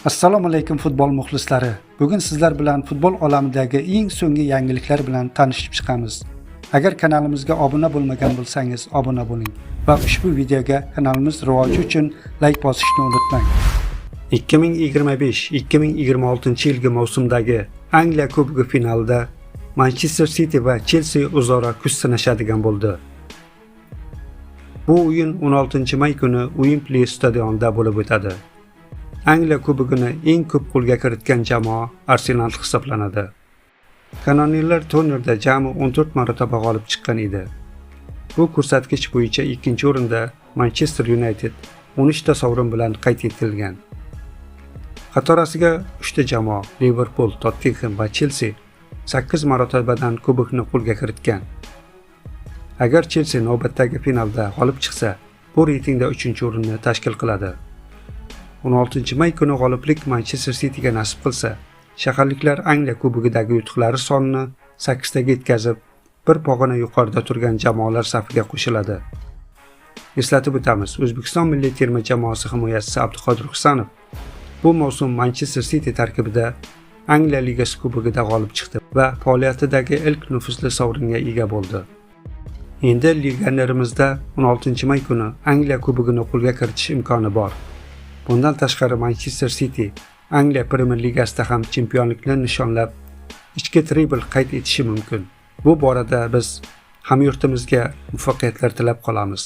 Assalomu alaykum futbol muxlislari. Bugun sizlar bilan futbol olamidagi eng so'nggi yangiliklar bilan tanishib chiqamiz. Agar kanalimizga obuna bo'lmagan bo'lsangiz, obuna bo'ling va ushbu videoga kanalimiz rivoji uchun like bosishni unutmang. 2025-2026 yilgi mavsumdagi Angliya Kubogi finalida Manchester City va Chelsea o'zaro kuch sinashadigan bo'ldi. Bu o'yin 16-may kuni Wembley stadionida bo'lib o'tadi. Angliya Kubogini eng ko'p qo'lga kiritgan jamoa Arsenal hisoblanadi. Kanonirlar turnirda jami 14 marotaba g'olib chiqqan edi. Bu ko'rsatkich bo'yicha ikkinchi o'rinda Manchester United 13 ta sovrin bilan qayd etilgan. Qatorasiga 3 ta jamoa Liverpool, Tottenham va Chelsea 8 marotabadan kubokni qo'lga kiritgan. Agar Chelsea navbatdagi finalda g'olib chiqsa, bu reytingda 3-o'rinni tashkil qiladi. 16-may kuni g'oliblik Manchester Cityga nasib qilsa, shaharliklar Angliya Kubogidagi yutuqlari sonini 8 taga yetkazib, bir pog'ona yuqorida turgan jamoalar safiga qo'shiladi. Eslatib o'tamiz, O'zbekiston milliy terma jamoasi himoyachisi Abduqodir Husanov bu mavsum Manchester City tarkibida Angliya Ligasi Kubogida g'olib chiqdi va faoliyatidagi ilk nufuzli sovringa ega bo'ldi. Endi legionerimizda 16-may kuni Angliya Kubogini qo'lga kiritish imkoni bor. Bundan tashqari Manchester City Angliya Premier Ligasida ham chempionlikni nishonlab, ichki tribl qayd etishi mumkin. Bu borada biz hamyurtimizga muvaffaqiyatlar tilab qolamiz.